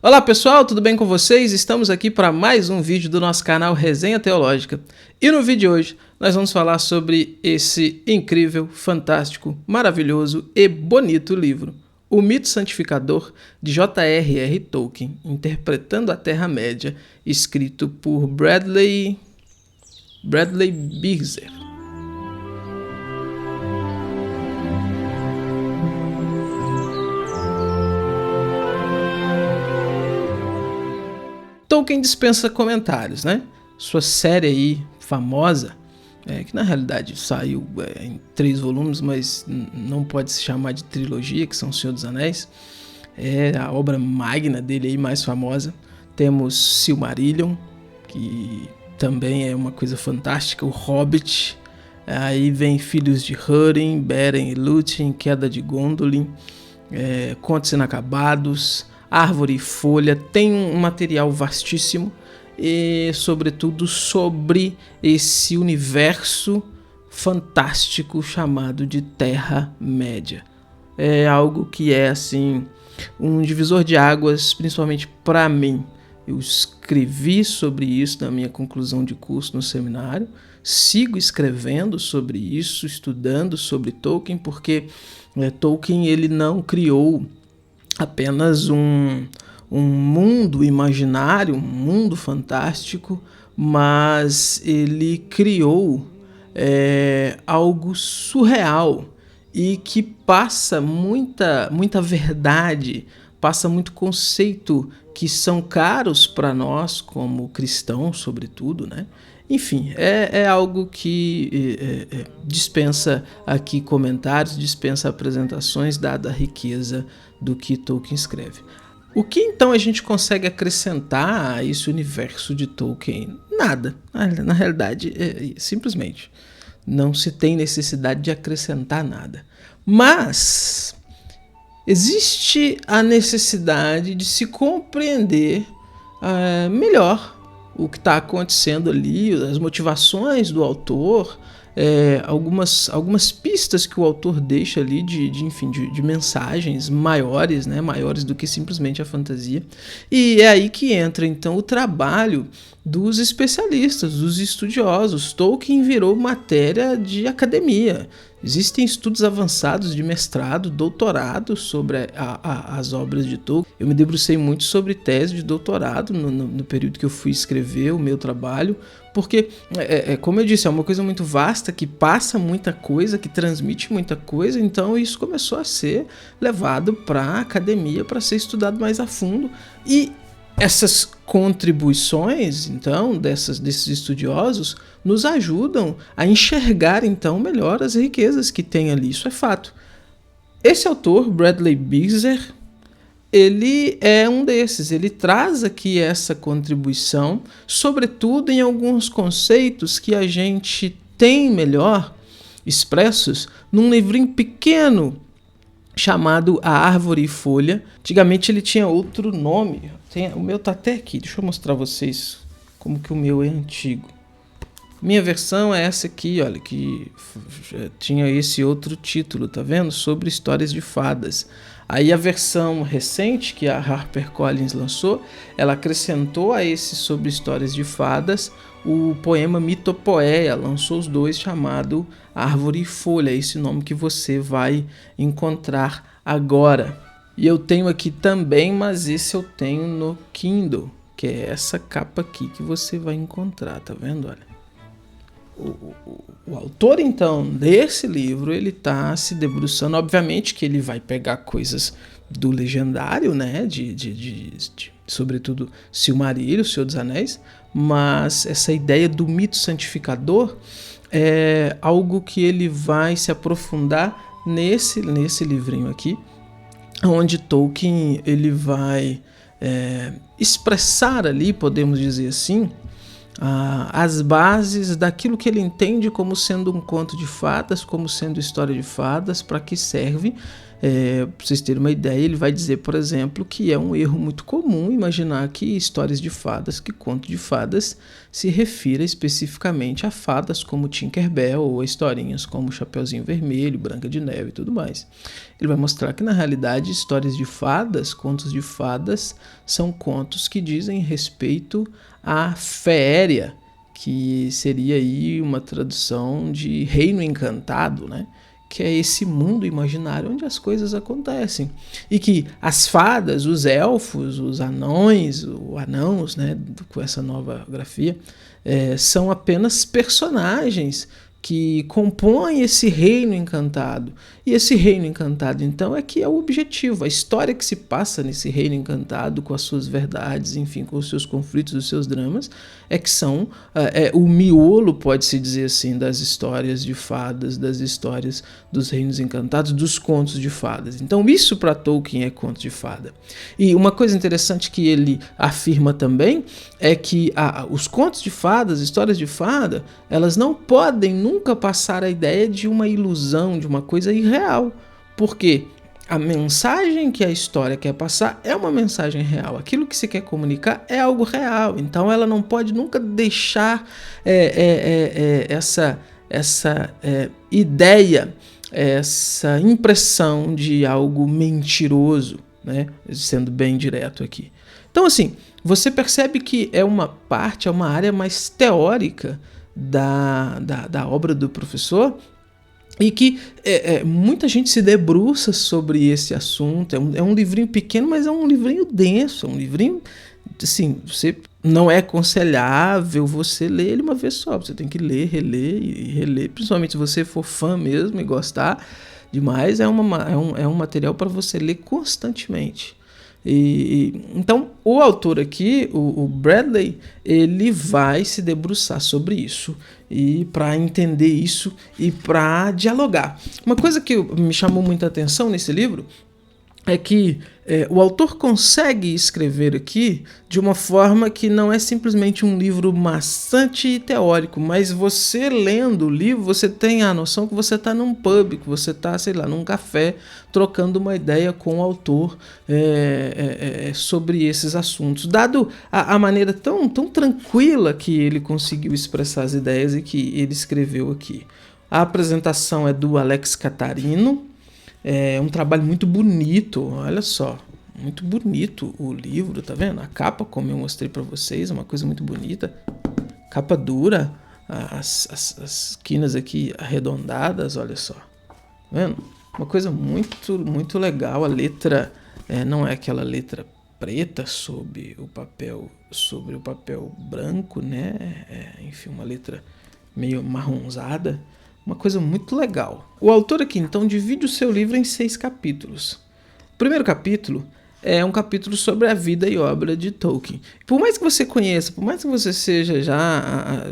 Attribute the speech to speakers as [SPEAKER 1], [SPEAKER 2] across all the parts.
[SPEAKER 1] Olá pessoal, tudo bem com vocês? Estamos aqui para mais um vídeo do nosso canal Resenha Teológica. E no vídeo de hoje nós vamos falar sobre esse incrível, fantástico, maravilhoso e bonito livro, O Mito Santificador, de J.R.R. Tolkien, interpretando a Terra-média, escrito por Bradley Birzer. Tolkien dispensa comentários, né? Sua série aí, famosa, que na realidade saiu em 3 volumes, mas não pode se chamar de trilogia, que são O Senhor dos Anéis. É a obra magna dele aí, mais famosa. Temos Silmarillion, que também é uma coisa fantástica, O Hobbit. Aí vem Filhos de Húrin, Beren e Lúthien, Queda de Gondolin, Contos Inacabados, Árvore e Folha. Tem um material vastíssimo e, sobretudo, sobre esse universo fantástico chamado de Terra-média. É algo que é, assim, um divisor de águas, principalmente para mim. Eu escrevi sobre isso na minha conclusão de curso no seminário, sigo escrevendo sobre isso, estudando sobre Tolkien, porque Tolkien ele não criou apenas um mundo imaginário, um mundo fantástico, mas ele criou algo surreal e que passa muita verdade, passa muito conceito que são caros para nós como cristãos, sobretudo, né? Enfim, é algo que dispensa aqui comentários, dispensa apresentações, dada a riqueza do que Tolkien escreve. O que então a gente consegue acrescentar a esse universo de Tolkien? Nada. Na realidade, simplesmente não se tem necessidade de acrescentar nada. Mas existe a necessidade de se compreender melhor o que está acontecendo ali, as motivações do autor, algumas pistas que o autor deixa ali de mensagens maiores, né, maiores do que simplesmente a fantasia. E é aí que entra então o trabalho dos especialistas, dos estudiosos. Tolkien virou matéria de academia. Existem estudos avançados de mestrado, doutorado sobre as obras de Tolkien. Eu me debrucei muito sobre tese de doutorado no período que eu fui escrever o meu trabalho, porque, como eu disse, é uma coisa muito vasta, que passa muita coisa, que transmite muita coisa, então isso começou a ser levado para a academia para ser estudado mais a fundo. E essas contribuições, então, desses estudiosos, nos ajudam a enxergar, então, melhor as riquezas que tem ali. Isso é fato. Esse autor, Bradley Birzer, ele é um desses. Ele traz aqui essa contribuição, sobretudo em alguns conceitos que a gente tem melhor expressos num livrinho pequeno chamado A Árvore e Folha. Antigamente ele tinha outro nome. O meu tá até aqui, deixa eu mostrar a vocês como que o meu é antigo. Minha versão é essa aqui, olha, que tinha esse outro título, tá vendo? Sobre histórias de fadas. Aí a versão recente que a HarperCollins lançou, ela acrescentou a esse sobre histórias de fadas o poema Mitopoeia, lançou os dois, chamado Árvore e Folha, esse nome que você vai encontrar agora. E eu tenho aqui também, mas esse eu tenho no Kindle, que é essa capa aqui que você vai encontrar, tá vendo? Olha. O autor, então, desse livro, ele tá se debruçando, obviamente que ele vai pegar coisas do legendário, né, sobretudo Silmarillion, O Senhor dos Anéis, mas essa ideia do mito santificador é algo que ele vai se aprofundar nesse livrinho aqui, onde Tolkien ele vai expressar ali, podemos dizer assim, as bases daquilo que ele entende como sendo um conto de fadas, como sendo história de fadas, para que serve, Para vocês terem uma ideia, ele vai dizer, por exemplo, que é um erro muito comum imaginar que histórias de fadas, que conto de fadas, se refira especificamente a fadas como Tinkerbell ou a historinhas como Chapeuzinho Vermelho, Branca de Neve e tudo mais. Ele vai mostrar que, na realidade, histórias de fadas, contos de fadas, são contos que dizem respeito à féeria, que seria aí uma tradução de reino encantado, né? Que é esse mundo imaginário onde as coisas acontecem. E que as fadas, os elfos, os anões, ou anãos, né, com essa nova grafia, são apenas personagens que compõem esse reino encantado. E esse reino encantado, então, é que é o objetivo. A história que se passa nesse reino encantado, com as suas verdades, enfim, com os seus conflitos, os seus dramas, é que são o miolo, pode-se dizer assim, das histórias de fadas, das histórias dos reinos encantados, dos contos de fadas. Então, isso para Tolkien é conto de fada. E uma coisa interessante que ele afirma também é que os contos de fadas, histórias de fada, elas não podem nunca passar a ideia de uma ilusão, de uma coisa irreal. Porque a mensagem que a história quer passar é uma mensagem real. Aquilo que se quer comunicar é algo real. Então ela não pode nunca deixar essa ideia, essa impressão de algo mentiroso, né? Sendo bem direto aqui. Então, assim, você percebe que é uma área mais teórica da obra do professor, e que muita gente se debruça sobre esse assunto. É um livrinho pequeno, mas é um livrinho denso, é um livrinho, assim, não é aconselhável você ler ele uma vez só, você tem que ler, reler e reler, principalmente se você for fã mesmo e gostar demais, é um material para você ler constantemente. Então o autor aqui, o Bradley, ele vai se debruçar sobre isso e para entender isso e para dialogar. Uma coisa que me chamou muita atenção nesse livro é que o autor consegue escrever aqui de uma forma que não é simplesmente um livro maçante e teórico, mas você lendo o livro, você tem a noção que você está num pub, que você está, sei lá, num café, trocando uma ideia com o autor sobre esses assuntos. Dado a maneira tão tranquila que ele conseguiu expressar as ideias e que ele escreveu aqui. A apresentação é do Alex Catarino. É um trabalho muito bonito, olha só, muito bonito o livro, tá vendo? A capa, como eu mostrei para vocês, é uma coisa muito bonita, capa dura, as quinas aqui arredondadas, olha só, tá vendo? Uma coisa muito legal. A letra não é aquela letra preta sobre o papel branco, né? Enfim, uma letra meio marronzada. Uma coisa muito legal. O autor aqui, então, divide o seu livro em 6 capítulos. O primeiro capítulo é um capítulo sobre a vida e obra de Tolkien. Por mais que você conheça, por mais que você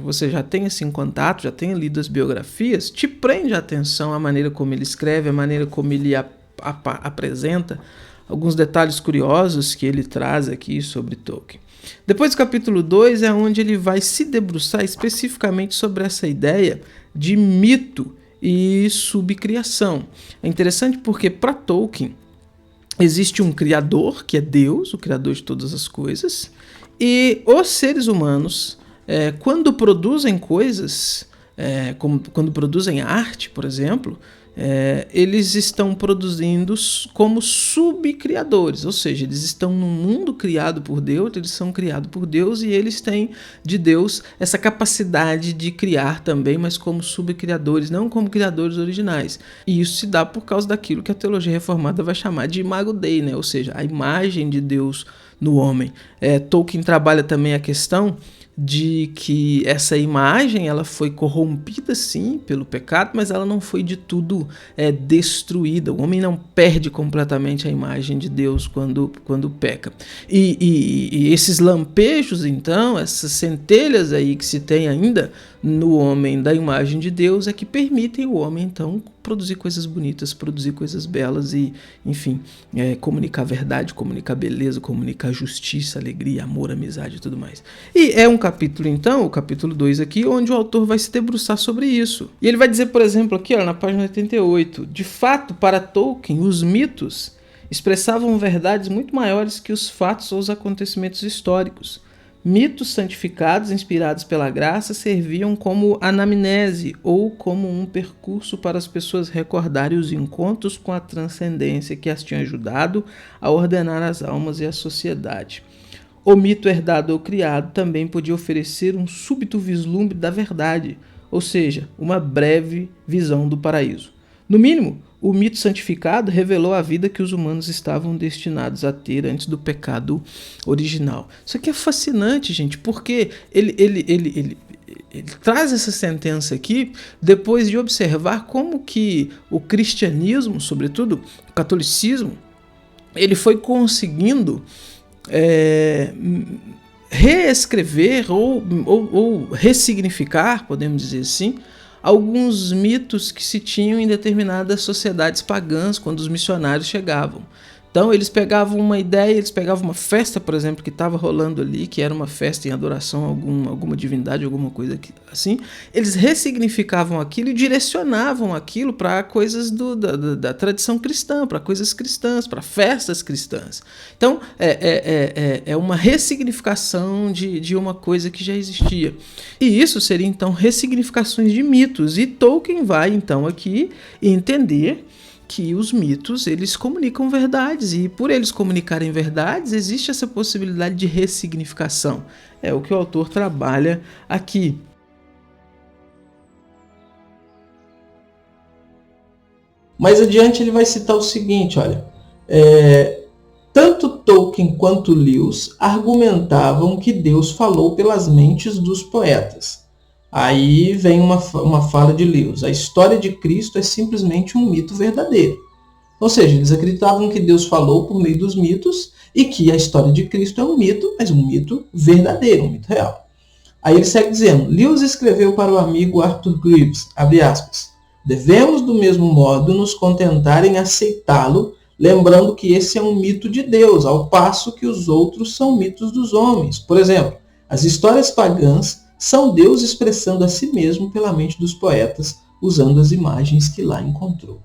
[SPEAKER 1] você já tenha assim, contato, já tenha lido as biografias, te prende a atenção a maneira como ele escreve, a maneira como ele apresenta alguns detalhes curiosos que ele traz aqui sobre Tolkien. Depois do capítulo 2 é onde ele vai se debruçar especificamente sobre essa ideia de mito e subcriação. É interessante porque para Tolkien existe um criador, que é Deus, o criador de todas as coisas, e os seres humanos, quando produzem coisas, quando produzem arte, por exemplo, eles estão produzindo como subcriadores, ou seja, eles estão num mundo criado por Deus, eles são criados por Deus e eles têm de Deus essa capacidade de criar também, mas como subcriadores, não como criadores originais. E isso se dá por causa daquilo que a teologia reformada vai chamar de imago Dei, né? Ou seja, a imagem de Deus no homem. Tolkien trabalha também a questão de que essa imagem ela foi corrompida sim pelo pecado, mas ela não foi de tudo destruída. O homem não perde completamente a imagem de Deus quando peca. E esses lampejos, então, essas centelhas aí que se tem ainda no homem da imagem de Deus é que permitem o homem, então, produzir coisas bonitas, produzir coisas belas e, enfim, comunicar verdade, comunicar beleza, comunicar justiça, alegria, amor, amizade e tudo mais. E é um capítulo, então, o capítulo 2 aqui, onde o autor vai se debruçar sobre isso. E ele vai dizer, por exemplo, aqui, ó, na página 88, de fato, para Tolkien, os mitos expressavam verdades muito maiores que os fatos ou os acontecimentos históricos. Mitos santificados, inspirados pela graça, serviam como anamnese ou como um percurso para as pessoas recordarem os encontros com a transcendência que as tinha ajudado a ordenar as almas e a sociedade. O mito herdado ou criado também podia oferecer um súbito vislumbre da verdade, ou seja, uma breve visão do paraíso. No mínimo, o mito santificado revelou a vida que os humanos estavam destinados a ter antes do pecado original. Isso aqui é fascinante, gente, porque ele traz essa sentença aqui depois de observar como que o cristianismo, sobretudo o catolicismo, ele foi conseguindo reescrever ou ressignificar, podemos dizer assim, alguns mitos que se tinham em determinadas sociedades pagãs quando os missionários chegavam. Então eles pegavam uma ideia, eles pegavam uma festa, por exemplo, que estava rolando ali, que era uma festa em adoração a alguma divindade, alguma coisa assim. Eles ressignificavam aquilo e direcionavam aquilo para coisas da tradição cristã, para coisas cristãs, para festas cristãs. Então é uma ressignificação de uma coisa que já existia. E isso seria então ressignificações de mitos. E Tolkien vai então aqui entender que os mitos, eles comunicam verdades, e por eles comunicarem verdades, existe essa possibilidade de ressignificação. É o que o autor trabalha aqui. Mais adiante ele vai citar o seguinte, olha, tanto Tolkien quanto Lewis argumentavam que Deus falou pelas mentes dos poetas. Aí vem uma fala de Lewis. A história de Cristo é simplesmente um mito verdadeiro. Ou seja, eles acreditavam que Deus falou por meio dos mitos e que a história de Cristo é um mito, mas um mito verdadeiro, um mito real. Aí ele segue dizendo, Lewis escreveu para o amigo Arthur Greaves, abre aspas, devemos do mesmo modo nos contentar em aceitá-lo, lembrando que esse é um mito de Deus, ao passo que os outros são mitos dos homens. Por exemplo, as histórias pagãs são Deus expressando a si mesmo pela mente dos poetas, usando as imagens que lá encontrou.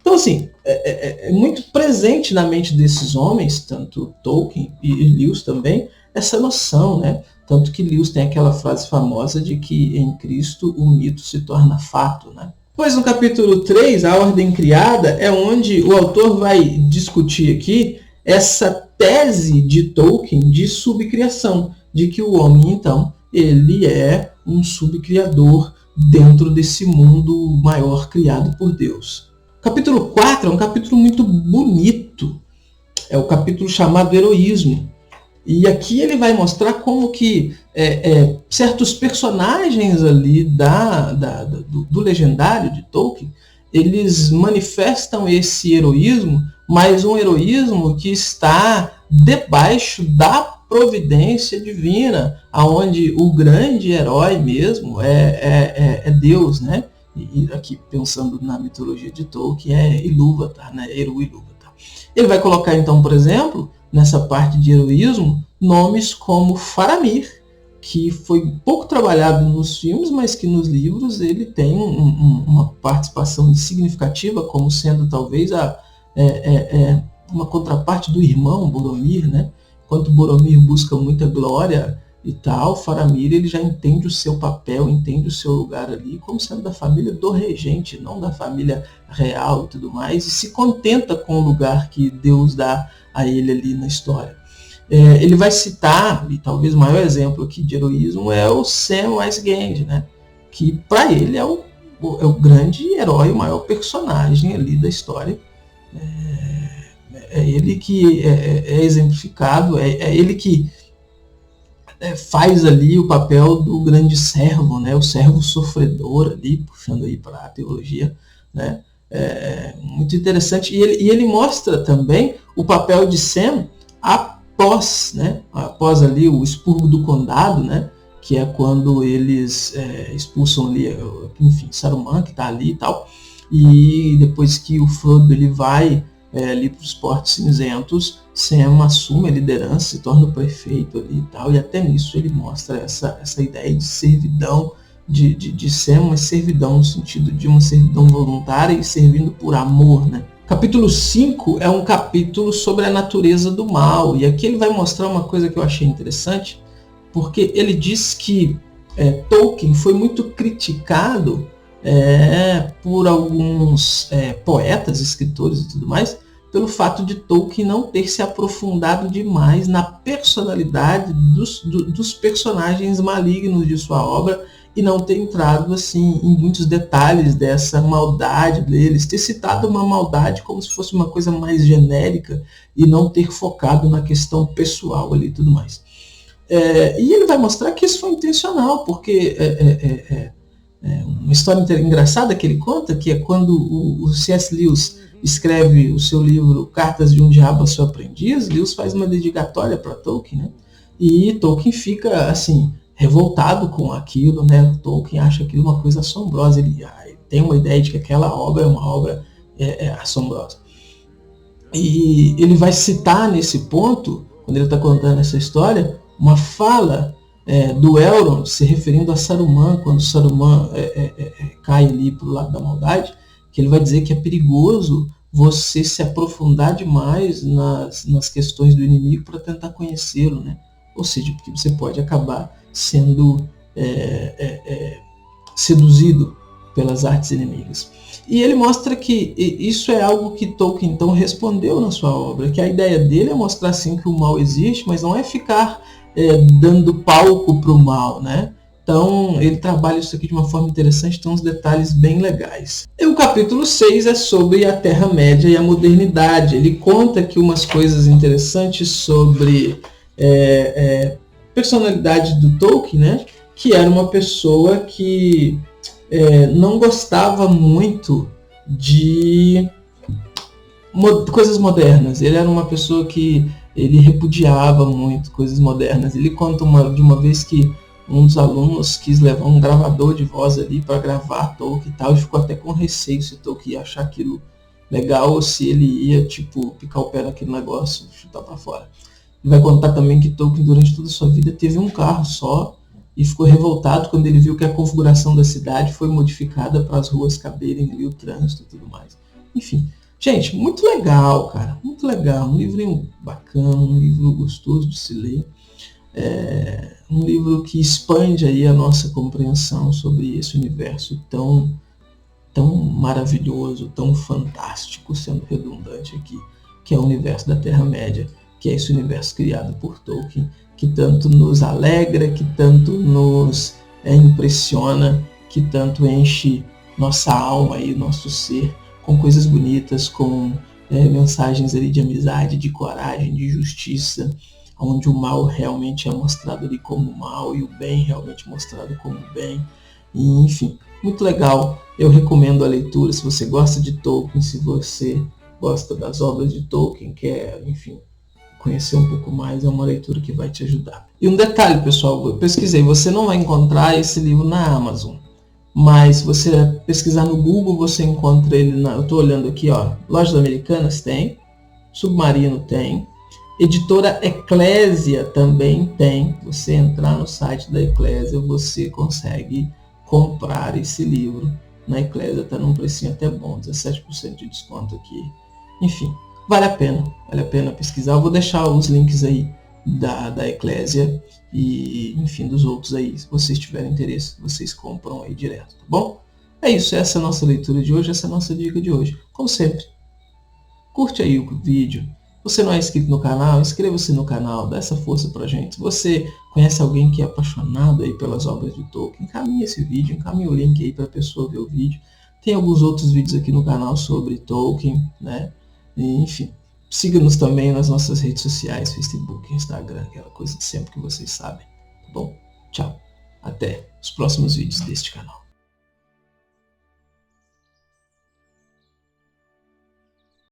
[SPEAKER 1] Então, assim, é muito presente na mente desses homens, tanto Tolkien e Lewis também, essa noção, né? Tanto que Lewis tem aquela frase famosa de que em Cristo o mito se torna fato, né? Pois no capítulo 3, a ordem criada, é onde o autor vai discutir aqui essa tese de Tolkien de subcriação, de que o homem, então, ele é um subcriador dentro desse mundo maior criado por Deus. O capítulo 4 é um capítulo muito bonito. É o capítulo chamado Heroísmo. E aqui ele vai mostrar como que certos personagens ali do legendário de Tolkien, eles manifestam esse heroísmo, mas um heroísmo que está debaixo da providência divina, aonde o grande herói mesmo é Deus, né? E aqui pensando na mitologia de Tolkien é Ilúvatar, né? Eru Ilúvatar. Ele vai colocar então, por exemplo, nessa parte de heroísmo, nomes como Faramir, que foi pouco trabalhado nos filmes, mas que nos livros ele tem uma participação significativa, como sendo talvez uma contraparte do irmão Boromir, né? Enquanto Boromir busca muita glória e tal, Faramir ele já entende o seu papel, entende o seu lugar ali como sendo da família do regente, não da família real e tudo mais, e se contenta com o lugar que Deus dá a ele ali na história. Ele vai citar, e talvez o maior exemplo aqui de heroísmo é o Samwise Gamgee, né? Que para ele é o grande herói, o maior personagem ali da história. É ele que é exemplificado, é ele que faz ali o papel do grande servo, né? O servo sofredor ali, puxando aí para a teologia, né? Muito interessante. E ele mostra também o papel de Sam após, né? Após ali o expurgo do condado, né? Que é quando eles expulsam ali, enfim, Saruman, que está ali e tal. E depois que o Frodo ele vai
[SPEAKER 2] ali para os Portos Cinzentos, Sam assume a liderança, se torna o prefeito ali e tal, e até nisso ele mostra essa ideia de servidão, de ser uma servidão no sentido de uma servidão voluntária e servindo por amor, né? Capítulo 5 é um capítulo sobre a natureza do mal, e aqui ele vai mostrar uma coisa que eu achei interessante, porque ele diz que Tolkien foi muito criticado por alguns poetas, escritores e tudo mais, pelo fato de Tolkien não ter se aprofundado demais na personalidade dos personagens malignos de sua obra e não ter entrado assim em muitos detalhes dessa maldade deles, ter citado uma maldade como se fosse uma coisa mais genérica e não ter focado na questão pessoal ali e tudo mais. E ele vai mostrar que isso foi intencional, porque uma história engraçada que ele conta, que é quando o C.S. Lewis escreve o seu livro Cartas de um Diabo a seu Aprendiz, Lewis faz uma dedicatória para Tolkien, né? E Tolkien fica assim revoltado com aquilo, né? Tolkien acha aquilo uma coisa assombrosa, ele tem uma ideia de que aquela obra é uma obra assombrosa. E ele vai citar nesse ponto, quando ele está contando essa história, uma fala do Elrond se referindo a Saruman, quando Saruman cai ali para o lado da maldade, que ele vai dizer que é perigoso você se aprofundar demais nas questões do inimigo para tentar conhecê-lo, né? Ou seja, porque você pode acabar sendo seduzido pelas artes inimigas. E ele mostra que isso é algo que Tolkien então respondeu na sua obra, que a ideia dele é mostrar sim que o mal existe, mas não é ficar dando palco para o mal, né? Então ele trabalha isso aqui de uma forma interessante, tem uns detalhes bem legais. E o capítulo 6 é sobre a Terra-média e a modernidade. Ele conta aqui umas coisas interessantes sobre personalidade do Tolkien, né? Que era uma pessoa que não gostava muito de coisas modernas. Ele era uma pessoa que ele repudiava muito coisas modernas. Ele conta de uma vez que um dos alunos quis levar um gravador de voz ali para gravar Tolkien e tal, e ficou até com receio se Tolkien ia achar aquilo legal ou se ele ia picar o pé naquele negócio e chutar para fora. Ele vai contar também que Tolkien durante toda a sua vida teve um carro só e ficou revoltado quando ele viu que a configuração da cidade foi modificada para as ruas caberem ali o trânsito e tudo mais. Enfim, gente, muito legal, cara, muito legal, um livrinho bacana, um livro gostoso de se ler, um livro que expande aí a nossa compreensão sobre esse universo tão maravilhoso, tão fantástico, sendo redundante aqui, que é o universo da Terra-média, que é esse universo criado por Tolkien, que tanto nos alegra, que tanto nos impressiona, que tanto enche nossa alma e nosso ser com coisas bonitas, com mensagens ali de amizade, de coragem, de justiça, onde o mal realmente é mostrado ali como mal e o bem realmente mostrado como bem. E, enfim, muito legal. Eu recomendo a leitura se você gosta de Tolkien, se você gosta das obras de Tolkien, quer, enfim, conhecer um pouco mais, é uma leitura que vai te ajudar. E um detalhe, pessoal, eu pesquisei, você não vai encontrar esse livro na Amazon, mas se você pesquisar no Google, você encontra ele, eu estou olhando aqui, ó, Lojas Americanas tem, Submarino tem, Editora Eclésia também tem. Você entrar no site da Eclésia, você consegue comprar esse livro. Na Eclésia está num precinho até bom, 17% de desconto aqui. Enfim, vale a pena pesquisar. Eu vou deixar os links aí da Eclésia e, enfim, dos outros aí. Se vocês tiverem interesse, vocês compram aí direto, tá bom? É isso, essa é a nossa leitura de hoje, essa é a nossa dica de hoje. Como sempre, curte aí o vídeo. Se você não é inscrito no canal, inscreva-se no canal, dá essa força pra gente. Se você conhece alguém que é apaixonado aí pelas obras de Tolkien, encaminhe esse vídeo, encaminhe o link aí para a pessoa ver o vídeo. Tem alguns outros vídeos aqui no canal sobre Tolkien, né? E, enfim, siga-nos também nas nossas redes sociais, Facebook, Instagram, aquela coisa de sempre que vocês sabem. Tá bom? Tchau. Até os próximos vídeos deste canal.